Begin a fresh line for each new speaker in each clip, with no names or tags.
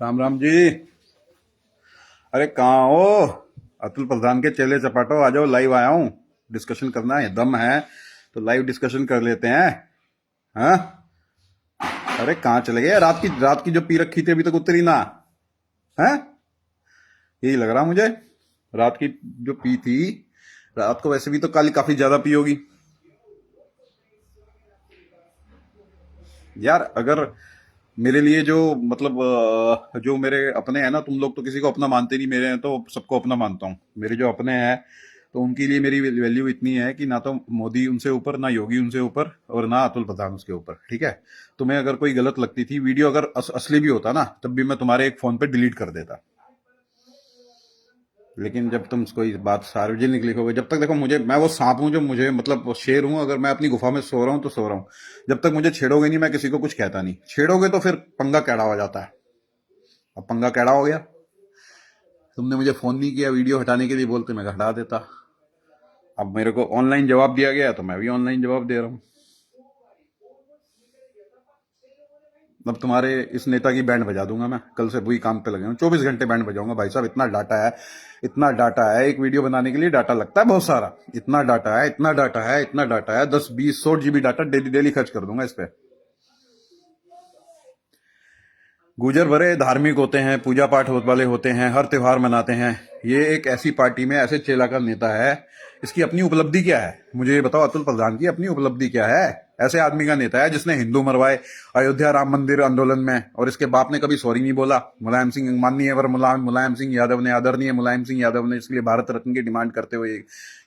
राम राम जी। अरे कहाँ हो? अतुल प्रधान के चेले चपाटो, आ जाओ, लाइव आया हूँ। डिस्कशन करना है, दम है तो लाइव डिस्कशन कर लेते हैं। हाँ। अरे कहाँ चले गए? रात की जो पी रखी थी अभी तक उतरी ना? है, यही लग रहा मुझे। रात की जो पी थी, रात को वैसे भी तो कल काफी ज्यादा पी होगी यार। अगर मेरे लिए जो मतलब जो मेरे अपने हैं ना, तुम लोग तो किसी को अपना मानते नहीं, मेरे हैं तो सबको अपना मानता हूँ। मेरे जो अपने हैं तो उनके लिए मेरी वैल्यू इतनी है कि ना तो मोदी उनसे ऊपर, ना योगी उनसे ऊपर, और ना अतुल प्रधान उसके ऊपर। ठीक है। तुम्हें अगर कोई गलत लगती थी वीडियो, अगर असली भी होता ना, तब भी मैं तुम्हारे एक फोन पे डिलीट कर देता। लेकिन जब तुम कोई बात सार्वजनिक लिखोगे, जब तक देखो, मुझे, मैं वो सांप हूं जो, मुझे मतलब वो शेर हूं। अगर मैं अपनी गुफा में सो रहा हूं तो सो रहा हूं। जब तक मुझे छेड़ोगे नहीं, मैं किसी को कुछ कहता नहीं। छेड़ोगे तो फिर पंगा कैड़ा हो जाता है। अब पंगा कैड़ा हो गया। तुमने मुझे फोन नहीं किया वीडियो हटाने के लिए, बोलते मैं हटा देता। अब मेरे को ऑनलाइन जवाब दिया गया तो मैं भी ऑनलाइन जवाब दे रहा हूं। अब तुम्हारे इस नेता की बैंड बजा दूंगा मैं। कल से वही काम पे लगे हूं, 24 घंटे बैंड बजाऊंगा भाई साहब। इतना डाटा है, इतना डाटा है। एक वीडियो बनाने के लिए डाटा लगता है बहुत सारा। इतना डाटा है, इतना डाटा है, इतना डाटा है। 10 20 100 GB डाटा डेली डेली खर्च कर दूंगा इस पे। गुजर बड़े धार्मिक होते हैं, पूजा पाठ वाले होते हैं, हर त्योहार मनाते हैं। ये एक ऐसी पार्टी में ऐसे चेला का नेता है। इसकी अपनी उपलब्धि क्या है? मुझे ये बताओ, अतुल प्रधान की अपनी उपलब्धि क्या है? ऐसे आदमी का नेता है जिसने हिंदू मरवाए अयोध्या राम मंदिर आंदोलन में, और इसके बाप ने कभी सॉरी नहीं बोला। मुलायम सिंह, माननीय वर मुलायम सिंह यादव ने, आदरणीय मुलायम सिंह यादव ने, इसके लिए भारत रत्न की डिमांड करते हुए,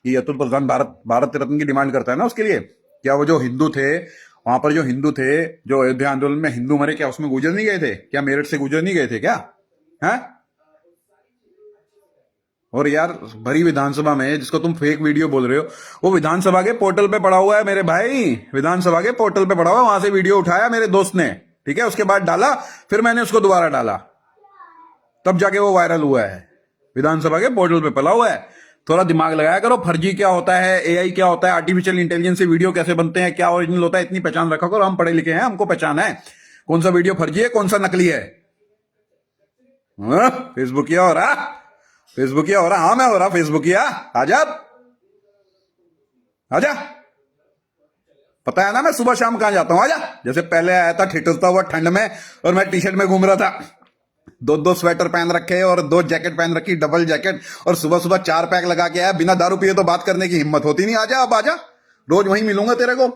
ये अतुल प्रधान भारत रत्न की डिमांड करता है ना उसके लिए। क्या वो जो हिंदू थे, वहां पर जो हिंदू थे, जो अयोध्या आंदोलन में हिंदू मरे, क्या उसमें गुजर नहीं गए थे? क्या मेरठ से गुजर नहीं गए थे क्या? हैं? और यार, भरी विधानसभा में जिसको तुम फेक वीडियो बोल रहे हो, वो विधानसभा के पोर्टल पे पड़ा हुआ है मेरे भाई। विधानसभा के पोर्टल पे पड़ा हुआ है, वहां से वीडियो उठाया मेरे दोस्त ने। ठीक है, उसके बाद डाला, फिर मैंने उसको दोबारा डाला, तब जाके वो वायरल हुआ है। विधानसभा के पोर्टल पे पड़ा हुआ है। थोड़ा दिमाग लगाया करो। फर्जी क्या होता है, एआई क्या होता है, आर्टिफिशियल इंटेलिजेंस से वीडियो कैसे बनते हैं, क्या ओरिजिनल होता है, इतनी पहचान रखा करो। हम पढ़े लिखे हैं, हमको पहचान है कौन सा वीडियो फर्जी है, कौन सा नकली है। फेसबुकिया हो रहा, फेसबुकिया हो रहा। हाँ, मैं हो रहा फेसबुकिया। आजा, आजा। पता है ना मैं सुबह शाम कहां जाता हूं? आजा। जैसे पहले आया था ठिठुरता हुआ ठंड में, और मैं टी शर्ट में घूम रहा था, दो दो स्वेटर पहन रखे और दो जैकेट पहन रखी, डबल जैकेट, और सुबह सुबह 4 पैक लगा के आया। बिना दारू पिए तो बात करने की हिम्मत होती नहीं। आजा, अब आजा, रोज वहीं मिलूंगा तेरे को।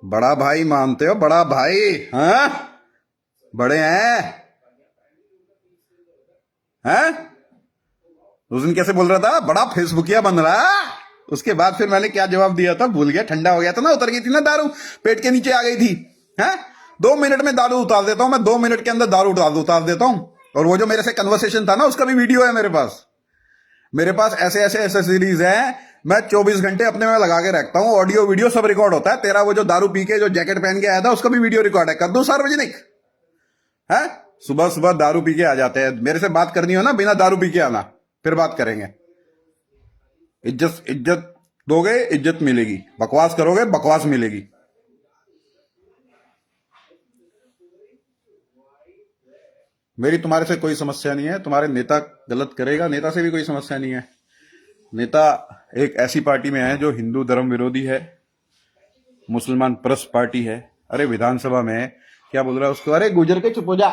बड़ा भाई मानते हो? बड़ा भाई? हाँ, बड़े हैं। हैं? उस दिन कैसे बोल रहा था, बड़ा फेसबुकिया बन रहा। उसके बाद फिर मैंने क्या जवाब दिया था भूल गया। ठंडा हो गया था ना, उतर गई थी ना दारू, पेट के नीचे आ गई थी। हैं? 2 मिनट में दारू उतार देता हूं मैं, 2 मिनट के अंदर दारू उतार देता हूं। और वो जो मेरे से कन्वर्सेशन था ना, उसका भी वीडियो है मेरे पास। मेरे पास ऐसे ऐसे एसेसरीज हैं, मैं 24 घंटे अपने में लगा के रखता हूँ। ऑडियो वीडियो सब रिकॉर्ड होता है। तेरा वो जो दारू पी के जो जैकेट पहन के आया था, उसका भी वीडियो रिकॉर्ड है। कर दूं सार्वजनिक? है? सुबह सुबह दारू पी के आ जाते हैं। मेरे से बात करनी हो ना, बिना दारू पी के आना, फिर बात करेंगे। इज्जत इज्जत दोगे, इज्जत मिलेगी। बकवास करोगे, बकवास मिलेगी। मेरी तुम्हारे से कोई समस्या नहीं है। तुम्हारे नेता गलत करेगा, नेता से भी कोई समस्या नहीं है। नेता एक ऐसी पार्टी में है जो हिंदू धर्म विरोधी है, मुसलमान परस्त पार्टी है। अरे विधानसभा में क्या बोल रहा है उसको? अरे गुजर के चुप हो जा,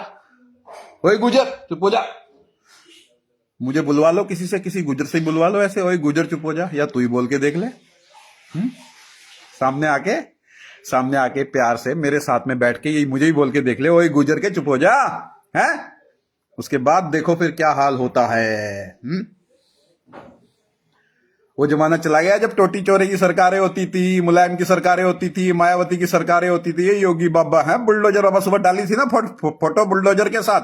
ओए गुजर चुप हो जा। मुझे बुलवा लो किसी से, किसी गुजर से ही बुलवा लो ऐसे, ओए गुजर चुप हो जा, या तू ही बोल के देख ले। सामने आके, सामने आके प्यार से मेरे साथ में बैठ के यही मुझे ही बोल के देख ले, ओए गुजर के चुप हो जा। है? उसके बाद देखो फिर क्या हाल होता है। वो जमाना चला गया जब टोटी चोरे की सरकारें होती थी, मुलायम की सरकारें होती थी, मायावती की सरकारें होती थी। ये योगी बाबा है, बुलडोजर बाबा सुबह डाली थी ना फोटो बुलडोजर के साथ,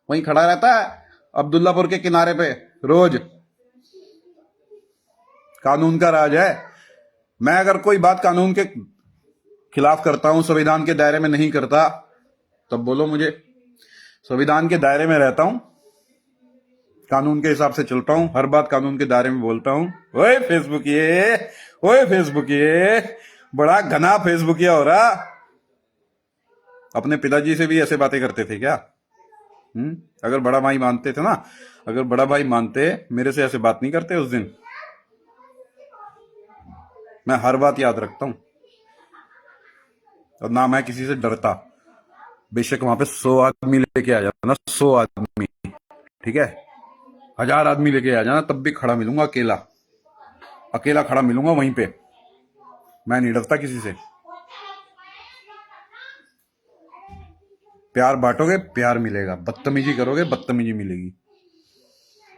वहीं खड़ा रहता है अब्दुल्लापुर के किनारे पे रोज। कानून का राज है। मैं अगर कोई बात कानून के खिलाफ करता हूं, संविधान के दायरे में नहीं करता, तब बोलो मुझे। संविधान के दायरे में रहता हूं, कानून के हिसाब से चलता हूं, हर बात कानून के दायरे में बोलता हूं। ओए फेसबुक ये, ओए फेसबुक ये, बड़ा घना फेसबुकिया हो रहा। अपने पिताजी से भी ऐसे बातें करते थे क्या? अगर बड़ा भाई मानते थे ना, अगर बड़ा भाई मानते, मेरे से ऐसे बात नहीं करते उस दिन। मैं हर बात याद रखता हूं और ना मैं किसी से डरता। बेशक वहां पे 100 आदमी लेके आ जाना, 100 आदमी, ठीक है, 1000 आदमी लेके आ जाना, तब भी खड़ा मिलूंगा अकेला, अकेला खड़ा मिलूंगा वहीं पे। मैं नहीं डरता किसी से। प्यार बांटोगे प्यार मिलेगा, बदतमीजी करोगे बदतमीजी मिलेगी।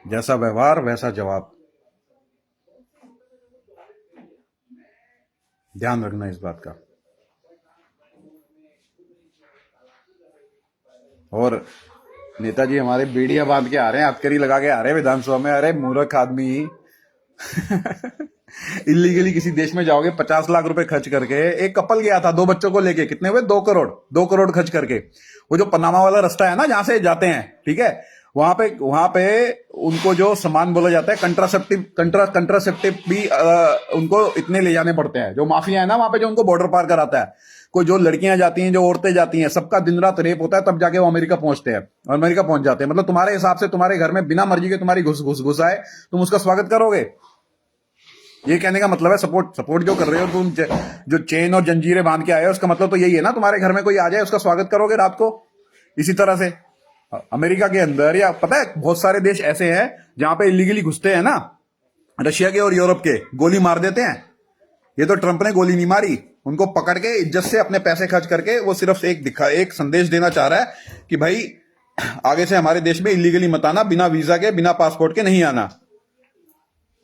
जैसा व्यवहार वैसा जवाब। ध्यान रखना इस बात का। और नेताजी हमारे बेड़िया बांध के आ रहे हैं, हथकड़ी लगा के आ रहे हैं विधानसभा में। अरे मूर्ख आदमी। इलीगली किसी देश में जाओगे 50 लाख रुपए खर्च करके। एक कपल गया था 2 बच्चों को लेके, कितने हुए? 2 करोड़, 2 करोड़ खर्च करके। वो जो पनामा वाला रास्ता है ना, जहां से जाते हैं, ठीक है, वहां पे उनको जो सामान बोला जाता है कंट्रासेप्टिव भी उनको इतने ले जाने पड़ते हैं। जो माफिया है ना वहां पे, जो उनको बॉर्डर पार कराता है, कोई जो लड़कियां जाती हैं, जो औरतें जाती हैं, सबका दिन रात रेप होता है, तब जाके वो अमेरिका पहुंचते हैं। अमेरिका पहुंच जाते हैं। मतलब तुम्हारे हिसाब से तुम्हारे घर में बिना मर्जी के तुम्हारी घुस घुस घुस आए, तुम उसका स्वागत करोगे? ये कहने का मतलब है सपोर्ट सपोर्ट जो कर रहे हो तुम, जो चेन और जंजीरें बांध के आए हो, उसका मतलब तो यही है ना, तुम्हारे घर में कोई आ जाए उसका स्वागत करोगे रात को इसी तरह से? अमेरिका के अंदर, या पता है बहुत सारे देश ऐसे हैं जहां पे इलीगली घुसते हैं ना, रशिया के और यूरोप के, गोली मार देते हैं। ये तो ट्रंप ने गोली नहीं मारी, उनको पकड़ के इज्जत से अपने पैसे खर्च करके वो सिर्फ एक संदेश देना चाह रहा है कि भाई आगे से हमारे देश में इलीगली मत आना, बिना वीजा के बिना पासपोर्ट के नहीं आना।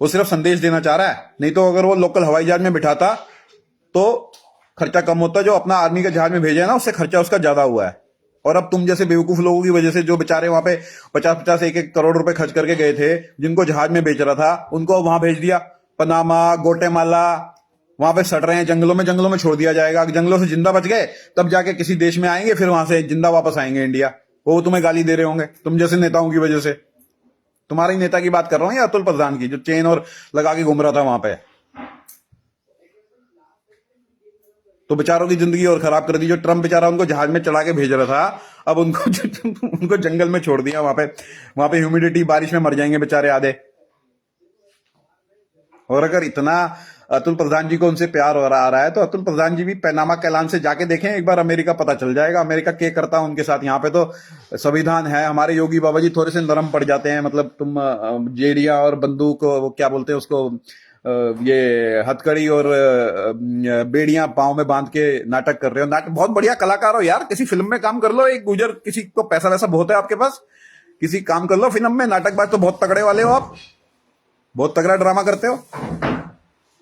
वो सिर्फ संदेश देना चाह रहा है। नहीं तो अगर वो लोकल हवाई जहाज में बिठाता तो खर्चा कम होता। जो अपना आर्मी के जहाज में भेजा है ना, उससे खर्चा उसका ज्यादा हुआ है। और अब तुम जैसे बेवकूफ लोगों की वजह से, जो बेचारे वहां पे 50-50 1-1 करोड़ रुपए खर्च करके गए थे, जिनको जहाज में बेच रहा था, उनको वहां भेज दिया। पनामा, गोटेमाला, वहां पे सड़ रहे हैं जंगलों में छोड़ दिया जाएगा। जंगलों से जिंदा बच गए तब जाके किसी देश में आएंगे, फिर वहां से जिंदा वापस आएंगे इंडिया। वो तुम्हें गाली दे रहे होंगे तुम जैसे नेताओं की वजह से। तुम्हारे ही नेता की बात कर रहा हूँ या अतुल प्रधान की, जो चेन और लगा के घूम रहा था वहां पे। तो बेचारों की जिंदगी और खराब कर दी। जो ट्रम्प बेचारा उनको जहाज में चढ़ा के भेज रहा था, अब उनको उनको जंगल में छोड़ दिया। वहां पे ह्यूमिडिटी, बारिश में मर जाएंगे बेचारे आधे। और अगर इतना अतुल प्रधान जी को उनसे प्यार हो रहा है तो अतुल प्रधान जी भी पनामा कैलान से जाके देखें एक बार, अमेरिका पता चल जाएगा अमेरिका क्या करता है उनके साथ। यहाँ पे तो संविधान है। हमारे योगी बाबा जी थोड़े से नरम पड़ जाते हैं। मतलब तुम जेड़िया और बंदूक, वो क्या बोलते हैं उसको, ये हथकड़ी और बेड़ियां पांव में बांध के नाटक कर रहे हो। नाटक बहुत बढ़िया कलाकार हो यार, किसी फिल्म में काम कर लो। एक गुजर, किसी को पैसा वैसा बहुत है आपके पास, किसी काम कर लो फिल्म में। नाटकबाज तो बहुत तगड़े वाले हो आप, बहुत तगड़ा ड्रामा करते हो।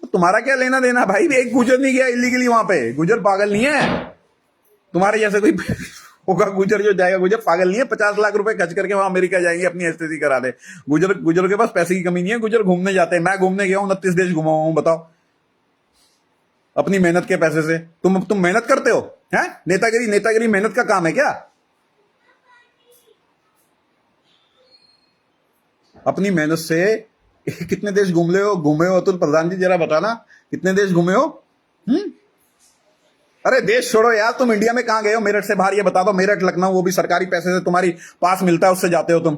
तो तुम्हारा क्या लेना देना भाई? एक गुजर नहीं गया इलीगली वहां पे। गुजर पागल नहीं है तुम्हारे जैसे कोई होगा। गुजर जो जाएगा, गुजर पागल नहीं है। 50 लाख रुपए खर्च करके वहां अमेरिका जाएंगे अपनी एस्थेसी करा दे। गुजर के पास पैसे की कमी नहीं है। गुजर घूमने जाते हैं। मैं घूमने गया हूं, 29 देश घुमा हूं। बताओ, अपनी मेहनत के पैसे से। तुम मेहनत करते हो? हैं? नेतागिरी मेहनत का काम है क्या? अपनी मेहनत से कितने देश घूमे हो अतुल प्रधान जी? जरा बताना, कितने देश घूमे हो? अरे देश छोड़ो यार, तुम इंडिया में कहां गए हो? मेरठ से बाहर ये बता दो। मेरठ, लखनऊ, वो भी सरकारी पैसे से तुम्हारी पास मिलता है, उससे जाते हो तुम।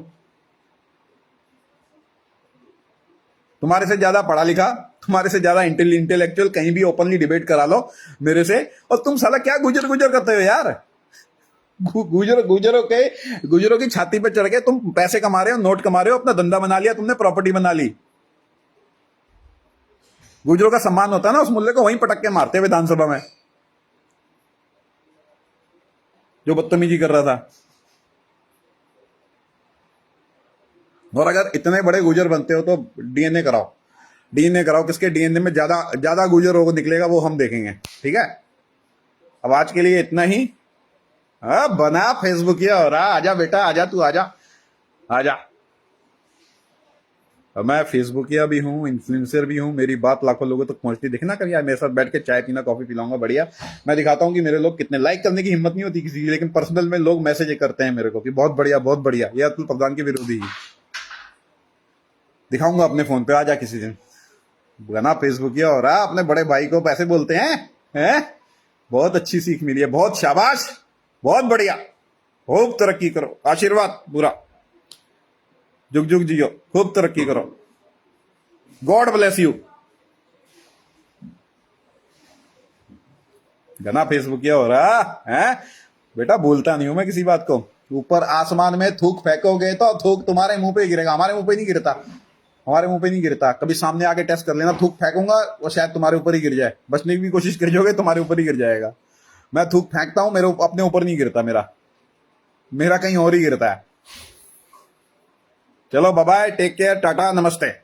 तुम्हारे से ज्यादा पढ़ा लिखा, तुम्हारे से ज्यादा इंटेलेक्चुअल कहीं भी ओपनली डिबेट करा लो मेरे से। और तुम साला क्या गुजर गुजर करते हो यार? गुजरों की छाती पे चढ़ के तुम पैसे कमा रहे हो, नोट कमा रहे हो, अपना धंधा बना लिया तुमने, प्रॉपर्टी बना ली। गुजरों का सम्मान होता है ना, उस मूल्य को वहीं पटक के मारते विधानसभा में, जो बदतमीजी कर रहा था। और अगर इतने बड़े गुजर बनते हो तो डीएनए कराओ। डीएनए कराओ। किसके डीएनए में ज्यादा ज्यादा गुजर होगा निकलेगा वो हम देखेंगे, ठीक है? अब आज के लिए इतना ही। बना फेसबुकिया हो रहा। आजा बेटा, आजा, तू आजा, आजा। अब मैं फेसबुकिया भी हूँ, इन्फ्लुएंसर भी हूँ। मेरी बात लाखों लोगों तक पहुंचती। देखना कभी यार मेरे साथ बैठ के चाय पीना, कॉफी पिलाऊंगा बढ़िया। मैं दिखाता हूँ कि मेरे लोग कितने, लाइक करने की हिम्मत नहीं होती किसी की, लेकिन पर्सनल में लोग मैसेज करते हैं मेरे को कि बहुत बढ़िया, बहुत बढ़िया। ये अतुल प्रधान के विरोधी ही दिखाऊंगा अपने फोन पे। आजा किसी दिन। बना फेसबुकिया हो रहा। अपने बड़े भाई को पैसे बोलते हैं। हैं? बहुत अच्छी सीख मिली है, बहुत शाबाश, बहुत बढ़िया। खूब तरक्की करो, आशीर्वाद पूरा, जुग जुग जियो, खूब तरक्की करो। God bless you. घना फेसबुकिया हो रहा है बेटा, बोलता नहीं हूं मैं किसी बात को। ऊपर आसमान में थूक फेंकोगे तो थूक तुम्हारे मुंह पे गिरेगा, हमारे मुंह पे नहीं गिरता, हमारे मुंह पे नहीं गिरता। कभी सामने आके टेस्ट कर लेना, थूक फेंकूंगा वो शायद तुम्हारे ऊपर ही गिर जाए, बचने की भी कोशिश करोगे तुम्हारे ऊपर ही गिर जाएगा। मैं थूक फेंकता हूं, मेरे अपने ऊपर नहीं गिरता, मेरा मेरा कहीं और ही गिरता है। चलो bye bye, take care, tata, नमस्ते।